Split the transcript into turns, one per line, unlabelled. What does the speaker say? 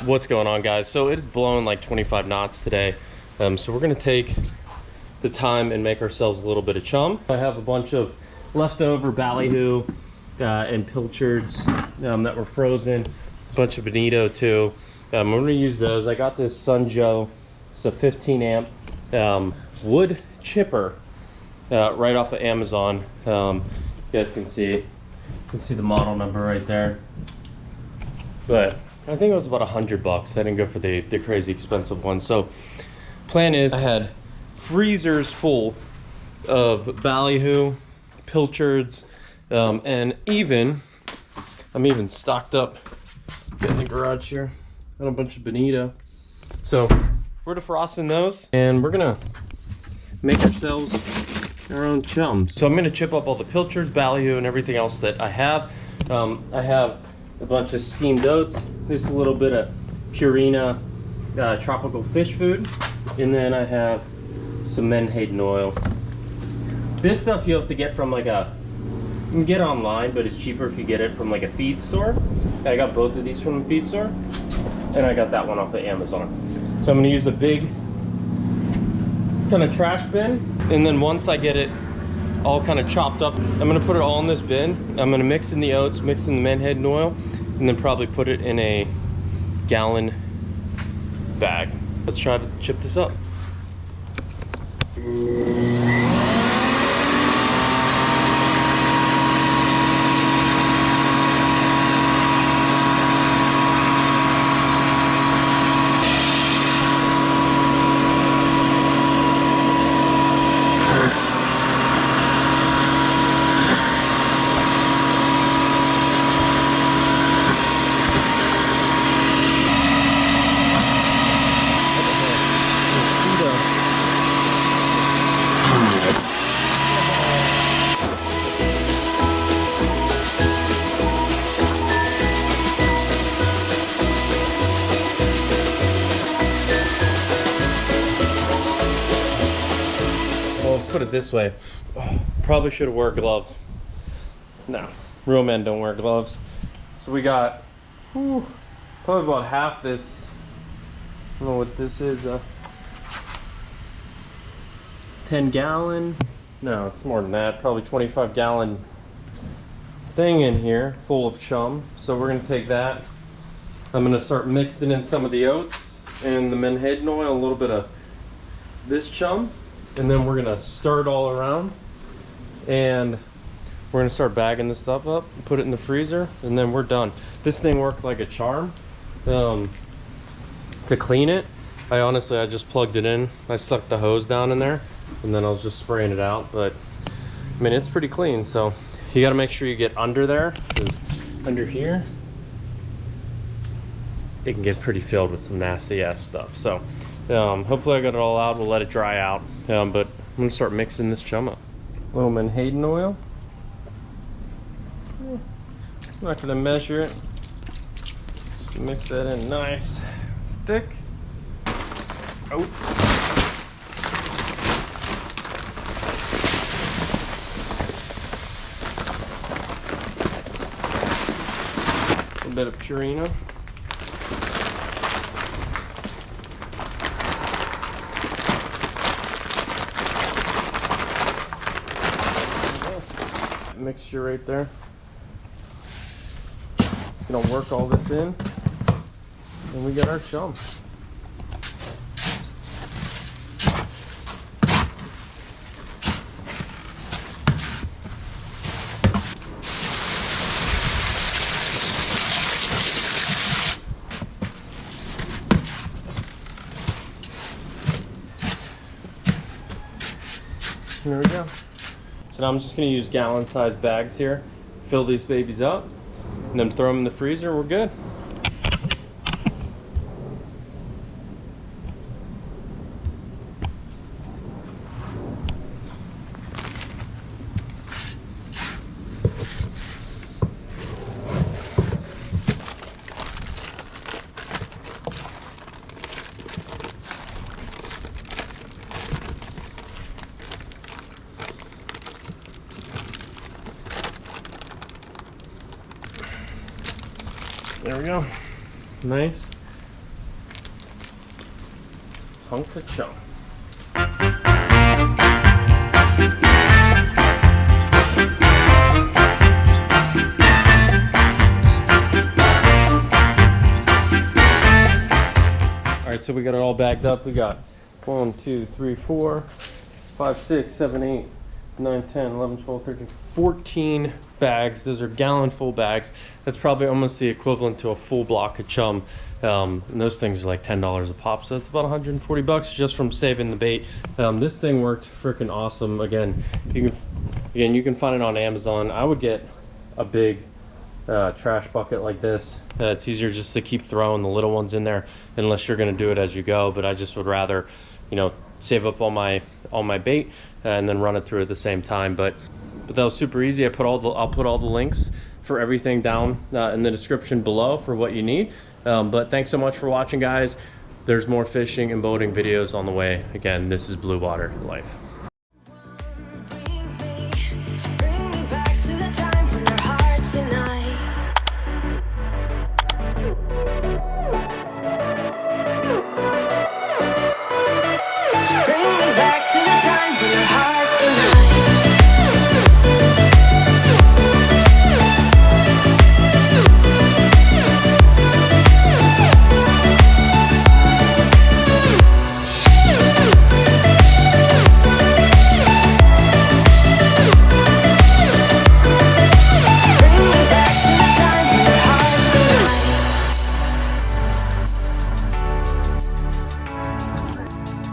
What's going on, guys? So it's blowing like 25 knots today. So we're gonna take the time and make ourselves a little bit of chum. I have a bunch of leftover ballyhoo and pilchards that were frozen. A bunch of bonito too. We're gonna use those. I got this Sunjo, it's a 15 amp wood chipper right off of Amazon. You guys can see the model number right there. But I think it was about $100. I didn't go for the crazy expensive one. So plan is I had freezers full of ballyhoo, pilchards, and I'm even stocked up in the garage here. Got a bunch of bonito. So we're defrosting those and we're gonna make ourselves our own chums. So I'm gonna chip up all the pilchards, ballyhoo, and everything else that I have. I have a bunch of steamed oats, just a little bit of Purina tropical fish food, and then I have some Menhaden oil. This stuff you have to get from like you can get online, but it's cheaper if you get it from like a feed store. I got both of these from the feed store, and I got that one off of Amazon. So I'm gonna use a big kind of trash bin, and then once I get it all kind of chopped up, I'm gonna put it all in this bin. I'm gonna mix in the oats, mix in the Menhaden oil, and then probably put it in a gallon bag. Let's try to chip this up. Put it this way, probably should have worn gloves. No, real men don't wear gloves. So we got probably about half this. I don't know what this is, 10 gallon, no, it's more than that, probably 25 gallon thing in here full of chum. So we're gonna take that, I'm gonna start mixing in some of the oats and the Menhaden oil, a little bit of this chum, and then we're gonna stir it all around, and we're gonna start bagging this stuff up, put it in the freezer, and then we're done. This thing worked like a charm. To clean it, I just plugged it in. I stuck the hose down in there, and then I was just spraying it out. But I mean, it's pretty clean. So you got to make sure you get under there, because under here it can get pretty filled with some nasty ass stuff. So hopefully I got it all out. We'll let it dry out. But I'm gonna start mixing this chum up. A little Menhaden oil. I'm not gonna measure it. Just mix that in nice, thick. Oats. A bit of Purina. Mixture right there. Just gonna work all this in, and we got our chum. There we go. So now I'm just gonna use gallon-sized bags here, fill these babies up, and then throw them in the freezer. We're good. There we go. Nice. hunk of chum. All right, so we got it all bagged up. We got 1, 2, 3, 4, 5, 6, 7, 8, 9, 10, 11, 12, 13, 14 bags. Those are gallon full bags. That's probably almost the equivalent to a full block of chum. And those things are like $10 a pop, so it's about 140 bucks just from saving the bait. This thing worked freaking awesome. Again, you can find it on Amazon. I would get a big trash bucket like this. It's easier just to keep throwing the little ones in there unless you're going to do it as you go, but I just would rather, you know, save up all my bait and then run it through at the same time. But that was super easy. I'll put all the links for everything down in the description below for what you need. But thanks so much for watching, guys. There's more fishing and boating videos on the way. Again, this is Blue Water Life.